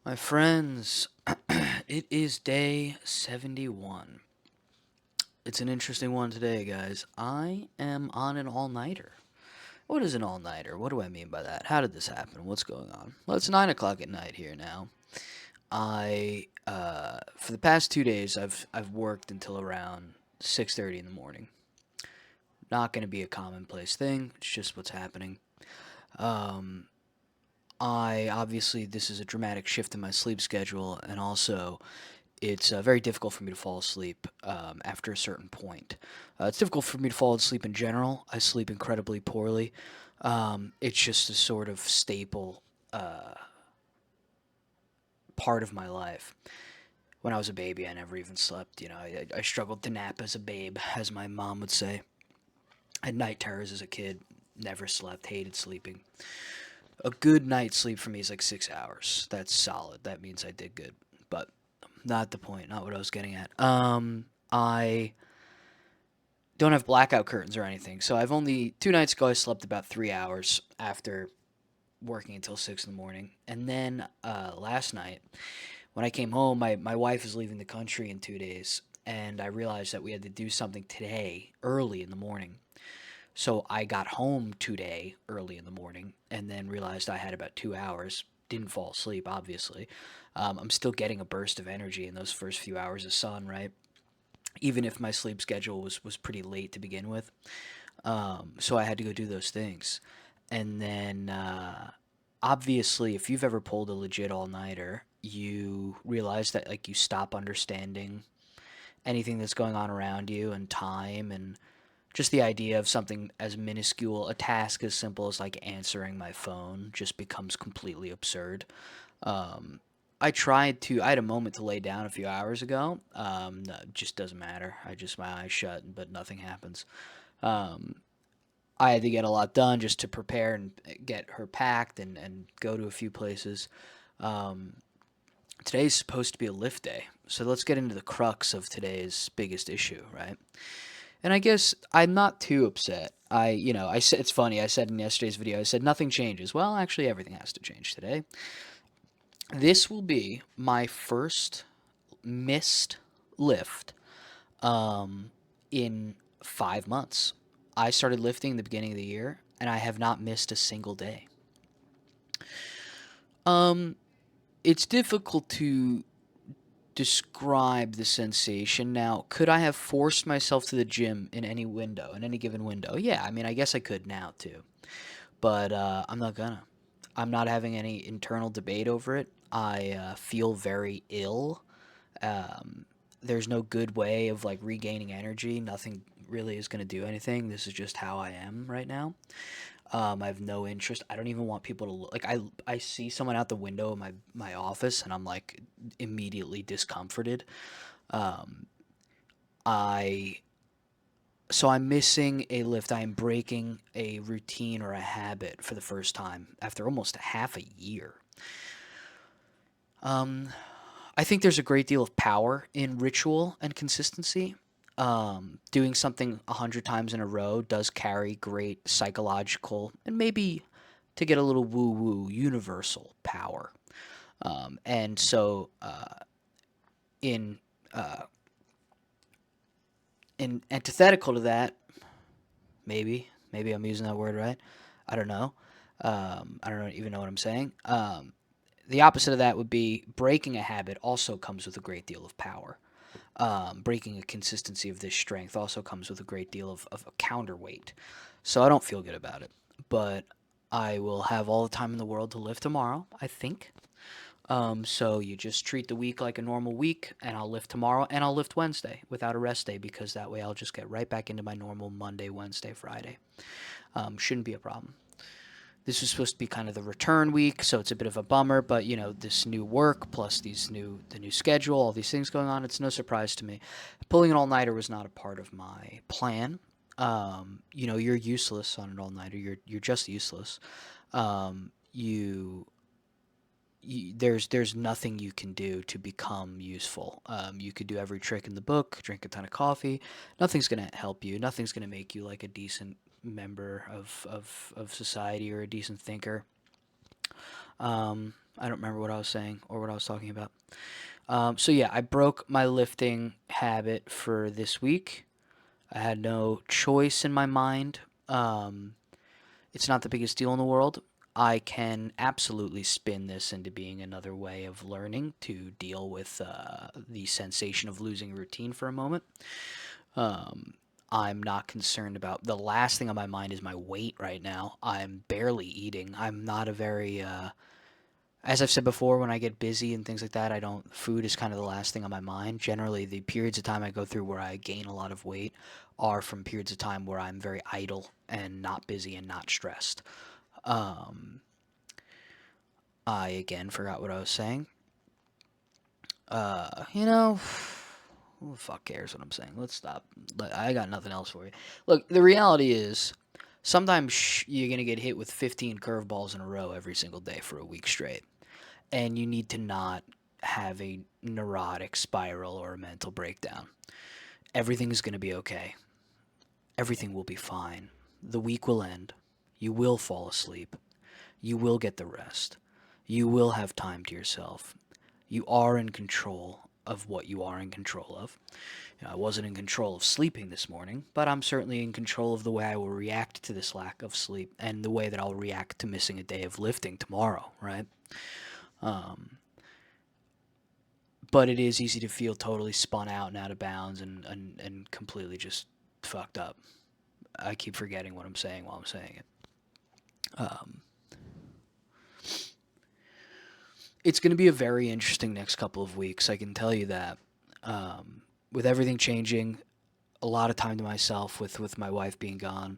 My friends, it is day 71. It's an interesting one today, guys. I am on an all-nighter. What is an all-nighter? What do I mean by that? How did this happen? What's going on? Well, it's 9 o'clock at night here now. For the past 2 days, I've worked until around 6:30 in the morning. Not going to be a commonplace thing. It's just what's happening. Um, this is a dramatic shift in my sleep schedule, and also it's very difficult for me to fall asleep after a certain point. It's difficult for me to fall asleep in general. I sleep incredibly poorly. It's just a sort of staple uh, part of my life. When I was a baby, I never even slept. I struggled to nap as a babe, as my mom would say. I had night terrors as a kid. Never slept. Hated sleeping. A good night's sleep for me is like 6 hours. That's solid. That means I did good. But not the point. Not what I was getting at. I don't have blackout curtains or anything. So I've only 2 nights ago I slept about 3 hours after working until 6 in the morning, and then last night when I came home, my wife is leaving the country in 2 days, and I realized that we had to do something today early in the morning. So I got home today early in the morning, and then realized I had about 2 hours. Didn't fall asleep, obviously. I'm still getting a burst of energy in those first few hours of sun, right? Even if my sleep schedule was pretty late to begin with. So I had to go do those things. And then, obviously, if you've ever pulled a legit all nighter, you realize that, like, you stop understanding anything that's going on around you and time and just the idea of something as minuscule, a task as simple as like answering my phone just becomes completely absurd. Um, I had a moment to lay down a few hours ago. No, it just doesn't matter. My eyes shut, but nothing happens. Um, I had to get a lot done just to prepare and get her packed and go to a few places. Um, Today's supposed to be a lift day, so let's get into the crux of today's biggest issue, right? And I guess I'm not too upset. I said it's funny. I said in yesterday's video, I said nothing changes. Well, actually, everything has to change today. This will be my first missed lift um, in 5 months. I started lifting in the beginning of the year, and I have not missed a single day. Um, it's difficult to describe the sensation. Now, could I have forced myself to the gym in any given window? Yeah, I mean, I guess I could now too, but I'm not gonna. I'm not having any internal debate over it. I feel very ill. Um, there's no good way of like regaining energy. Nothing really is gonna do anything. This is just how I am right now. I have no interest. I don't even want people to look. Like I see someone out the window of my office, and I'm like immediately discomforted. Um, I so I'm missing a lift. I am breaking a routine or a habit for the first time after almost half a year. Um, I think there's a great deal of power in ritual and consistency. Doing something 100 times in a row does carry great psychological and maybe, to get a little woo woo, universal power. And so, in uh, in antithetical to that, maybe I'm using that word right. I don't know. I don't even know what I'm saying. The opposite of that would be breaking a habit also comes with a great deal of power. Breaking a consistency of this strength also comes with a great deal of a counterweight. So I don't feel good about it. But I will have all the time in the world to live tomorrow, I think. So you just treat the week like a normal week, and I'll lift tomorrow, and I'll lift Wednesday without a rest day because that way I'll just get right back into my normal Monday, Wednesday, Friday. Shouldn't be a problem. This is supposed to be kind of the return week, so it's a bit of a bummer. But this new work plus the new schedule, all these things going on, it's no surprise to me. Pulling an all nighter was not a part of my plan. You're useless on an all nighter. You're just useless. You there's nothing you can do to become useful. You could do every trick in the book, drink a ton of coffee. Nothing's gonna help you. Nothing's gonna make you like a decent member of society or a decent thinker. I don't remember what I was saying or what I was talking about. So yeah, I broke my lifting habit for this week. I had no choice in my mind. Um, it's not the biggest deal in the world. I can absolutely spin this into being another way of learning to deal with the sensation of losing routine for a moment. Um, I'm not concerned about the last thing on my mind is my weight right now. I'm barely eating. I'm not a very as I've said before, when I get busy and things like that, I don't. Food is kind of the last thing on my mind. Generally, the periods of time I go through where I gain a lot of weight are from periods of time where I'm very idle and not busy and not stressed. Um, I again forgot what I was saying. You know, who the fuck cares what I'm saying? Let's stop. I got nothing else for you. Look, the reality is, sometimes you're gonna get hit with 15 curveballs in a row every single day for a week straight, and you need to not have a neurotic spiral or a mental breakdown. Everything is gonna be okay. Everything will be fine. The week will end. You will fall asleep. You will get the rest. You will have time to yourself. You are in control of what you are in control of. You know, I wasn't in control of sleeping this morning, but I'm certainly in control of the way I will react to this lack of sleep and the way that I'll react to missing a day of lifting tomorrow, right? Um, but it is easy to feel totally spun out and out of bounds and completely just fucked up. I keep forgetting what I'm saying while I'm saying it. Um, it's going to be a very interesting next couple of weeks. I can tell you that. With everything changing, a lot of time to myself with my wife being gone.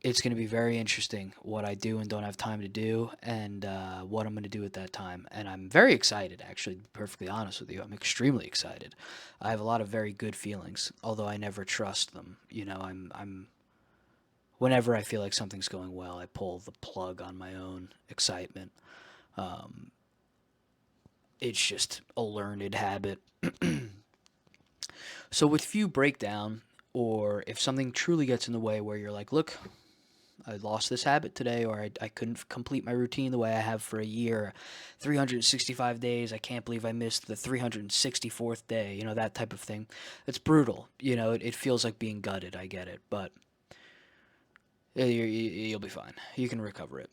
It's going to be very interesting what I do and don't have time to do, and what I'm going to do at that time. And I'm very excited, actually, to be perfectly honest with you. I'm extremely excited. I have a lot of very good feelings, although I never trust them. You know, I'm whenever I feel like something's going well, I pull the plug on my own excitement. Um, it's just a learned habit. So with few breakdown, or if something truly gets in the way where you're like, look, I lost this habit today, or I couldn't complete my routine the way I have for a year, 365 days, I can't believe I missed the 364th day, you know, that type of thing. It's brutal. You know, it feels like being gutted. I get it. But you'll be fine. You can recover it.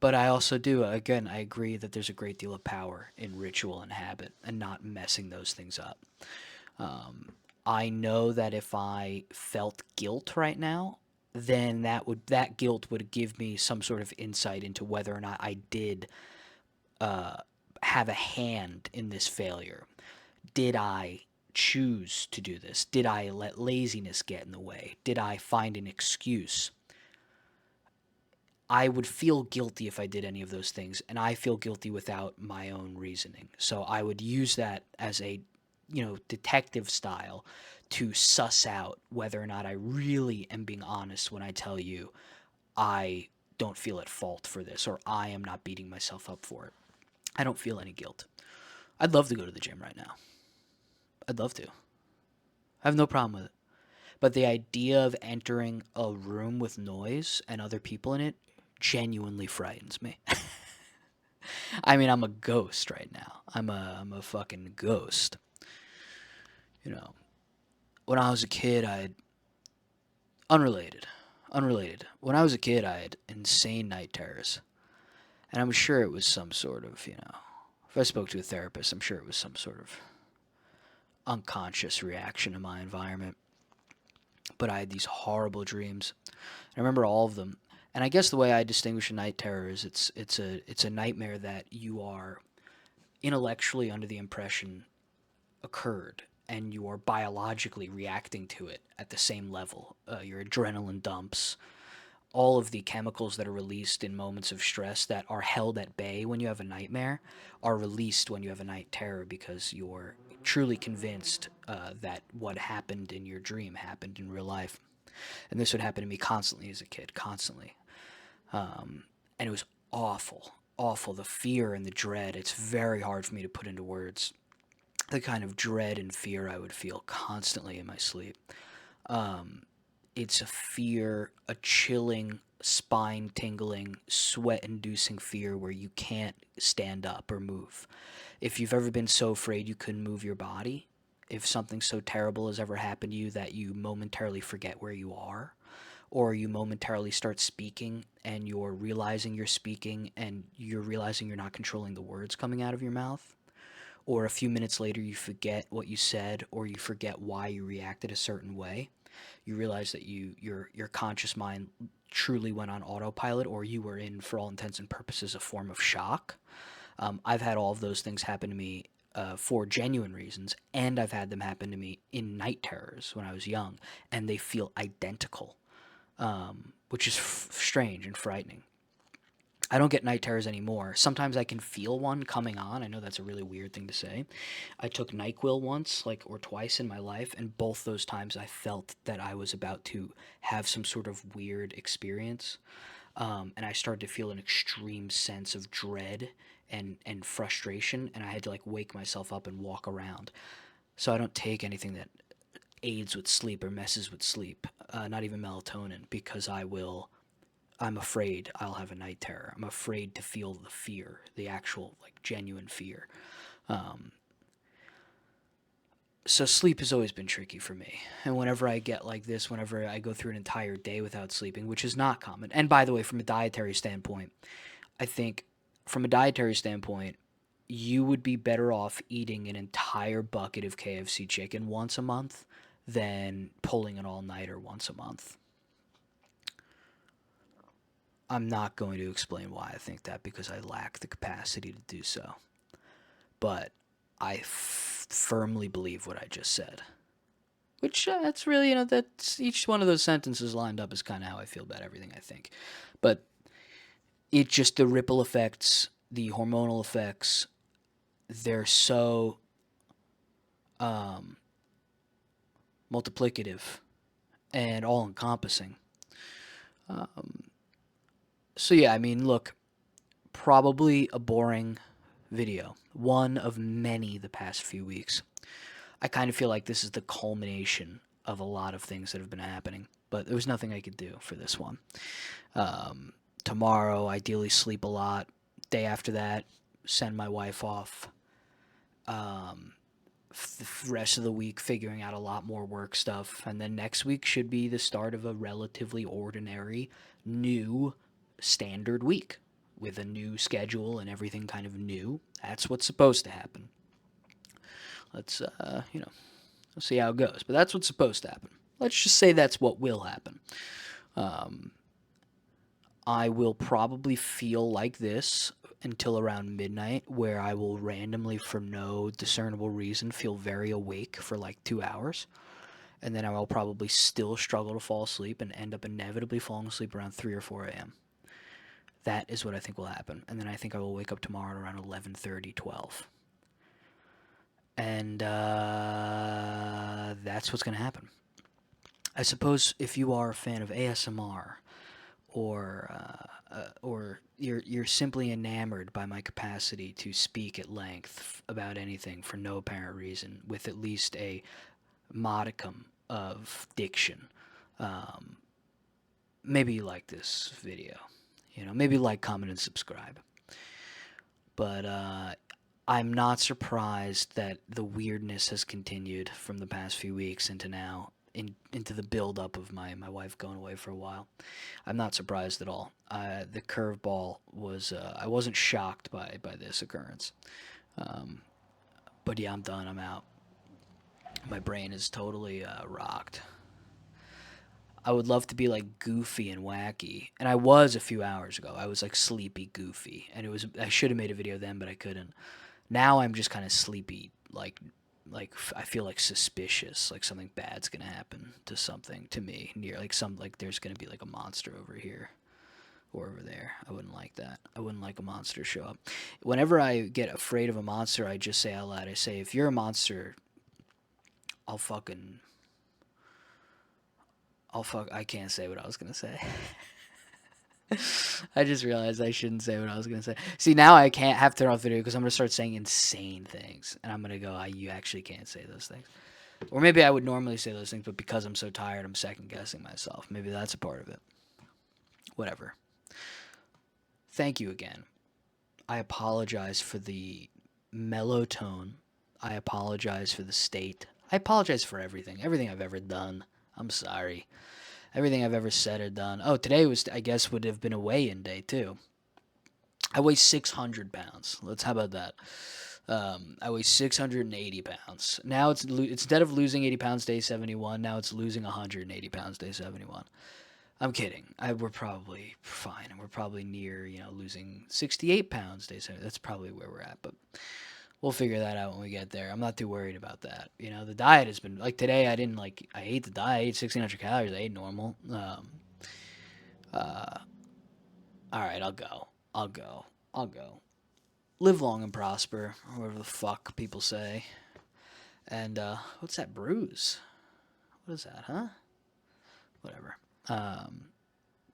But I also do, again, I agree that there's a great deal of power in ritual and habit and not messing those things up. Um, I know that if I felt guilt right now, then that guilt would give me some sort of insight into whether or not I did uh, have a hand in this failure. Did I choose to do this? Did I let laziness get in the way? Did I find an excuse? I would feel guilty if I did any of those things, and I feel guilty without my own reasoning. So I would use that as a, detective style to suss out whether or not I really am being honest when I tell you I don't feel at fault for this or I am not beating myself up for it. I don't feel any guilt. I'd love to go to the gym right now. I'd love to. I have no problem with it. But the idea of entering a room with noise and other people in it genuinely frightens me. I mean, I'm a ghost right now. I'm a fucking ghost. You know, when I was a kid, I had unrelated, unrelated. When I was a kid, I had insane night terrors, and I'm sure it was some sort of, if I spoke to a therapist, I'm sure it was some sort of unconscious reaction to my environment. But I had these horrible dreams. I remember all of them. And I guess the way I distinguish a night terror is it's a nightmare that you are intellectually under the impression occurred and you are biologically reacting to it at the same level. Your adrenaline dumps, all of the chemicals that are released in moments of stress that are held at bay when you have a nightmare are released when you have a night terror because you're truly convinced that what happened in your dream happened in real life. And this would happen to me constantly as a kid, constantly. And it was awful, awful. The fear and the dread, it's very hard for me to put into words the kind of dread and fear I would feel constantly in my sleep. It's a fear, a chilling spine tingling, sweat inducing fear where you can't stand up or move. If you've ever been so afraid you couldn't move your body, if something so terrible has ever happened to you that you momentarily forget where you are, or you momentarily start speaking and you're realizing you're speaking and you're realizing you're not controlling the words coming out of your mouth, or a few minutes later you forget what you said or you forget why you reacted a certain way, you realize that your conscious mind truly went on autopilot, or you were in, for all intents and purposes, a form of shock. I've had all of those things happen to me for genuine reasons, and I've had them happen to me in night terrors when I was young, and they feel identical, which is strange and frightening. I don't get night terrors anymore. Sometimes I can feel one coming on. I know that's a really weird thing to say. I took NyQuil once, like, or twice in my life, and both those times I felt that I was about to have some sort of weird experience. And I started to feel an extreme sense of dread and frustration, and I had to like wake myself up and walk around. So I don't take anything that aids with sleep or messes with sleep, not even melatonin, because I'm afraid I'll have a night terror. I'm afraid to feel the fear, the actual, like, genuine fear. Um, so sleep has always been tricky for me. And whenever I get like this, whenever I go through an entire day without sleeping, which is not common. And by the way, from a dietary standpoint, I think from a dietary standpoint, you would be better off eating an entire bucket of KFC chicken once a month than pulling an all-nighter once a month. I'm not going to explain why I think that because I lack the capacity to do so. But I firmly believe what I just said. Which, that's really, that's each one of those sentences lined up is kind of how I feel about everything, I think. But it just, the ripple effects, the hormonal effects, they're so um, multiplicative and all encompassing. Um, so, yeah, I mean, look, probably a boring video. One of many the past few weeks. I kind of feel like this is the culmination of a lot of things that have been happening, but there was nothing I could do for this one. Tomorrow, ideally sleep a lot. Day after that, send my wife off. Um, the rest of the week, figuring out a lot more work stuff. And then next week should be the start of a relatively ordinary, new, standard week with a new schedule and everything kind of new. That's what's supposed to happen. Let's, we'll see how it goes. But that's what's supposed to happen. Let's just say that's what will happen. Um, I will probably feel like this until around midnight, where I will randomly, for no discernible reason, feel very awake for like 2 hours. And then I will probably still struggle to fall asleep and end up inevitably falling asleep around 3 or 4 a.m. That is what I think will happen. And then I think I will wake up tomorrow at around 11:30, 12. And that's what's going to happen. I suppose if you are a fan of ASMR, or you're simply enamored by my capacity to speak at length about anything for no apparent reason, with at least a modicum of diction, um, maybe you like this video. Maybe like, comment, and subscribe. But I'm not surprised that the weirdness has continued from the past few weeks into now, into the build-up of my wife going away for a while. I'm not surprised at all. The curveball was, I wasn't shocked by this occurrence. Um, but yeah, I'm done. I'm out. My brain is totally rocked. I would love to be like goofy and wacky, and I was a few hours ago. I was like sleepy goofy, and I should have made a video then, but I couldn't. Now I'm just kind of sleepy, like I feel like suspicious, like something bad's gonna happen to me near, like there's gonna be like a monster over here or over there. I wouldn't like that. I wouldn't like a monster to show up. Whenever I get afraid of a monster, I just say out loud, I say, if you're a monster, I'll fucking, I can't say what I was gonna say. I just realized I shouldn't say what I was gonna say. See, now I can't have to turn off the video because I'm gonna start saying insane things, and I'm gonna go, you actually can't say those things. Or maybe I would normally say those things, but because I'm so tired, I'm second guessing myself. Maybe that's a part of it. whatever. Thank you again. I apologize for the mellow tone. I apologize for the state. I apologize for everything. Everything I've ever done. I'm sorry. Everything I've ever said or done. Oh, today was, I guess, would have been a weigh-in day, too. I weigh 600 pounds. How about that? I weigh 680 pounds. Now it's instead of losing 80 pounds day 71, now it's losing 180 pounds day 71. I'm kidding. We're probably fine. We're probably near, losing 68 pounds day 70. That's probably where we're at, but we'll figure that out when we get there. I'm not too worried about that. The diet has been like today. I ate the diet. I ate 1,600 calories. I ate normal. All right, I'll go. I'll go. I'll go. Live long and prosper, or whatever the fuck people say. And what's that bruise? What is that, huh? Whatever.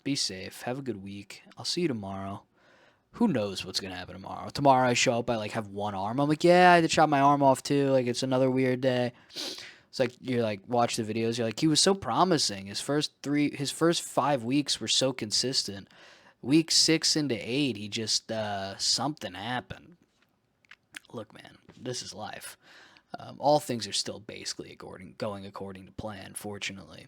Be safe. Have a good week. I'll see you tomorrow. Who knows what's gonna happen tomorrow? Tomorrow I show up, I have one arm. I'm like, yeah, I had to chop my arm off too. It's another weird day. It's like you're watch the videos. You're like, he was so promising. His first 5 weeks were so consistent. Week 6 into 8, he just something happened. Look, man, this is life. All things are still basically going according to plan. Fortunately,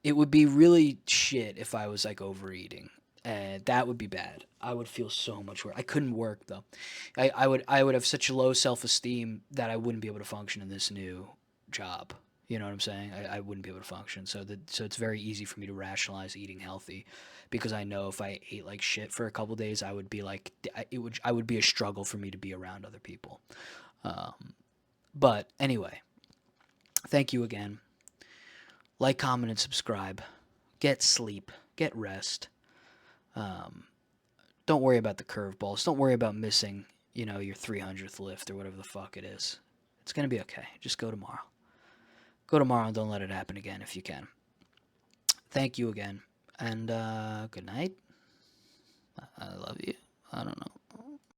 it would be really shit if I was overeating. That would be bad. I would feel so much worse. I couldn't work though. I would have such low self-esteem that I wouldn't be able to function in this new job. You know what I'm saying? I wouldn't be able to function. So it's very easy for me to rationalize eating healthy, because I know if I ate like shit for a couple days, I would be I would be a struggle for me to be around other people. But anyway, thank you again. Like, comment, and subscribe. Get sleep. Get rest. Don't worry about the curveballs. Don't worry about missing, your 300th lift or whatever the fuck it is. It's going to be okay. Just go tomorrow. Go tomorrow and don't let it happen again if you can. Thank you again. And good night. I love you. I don't know.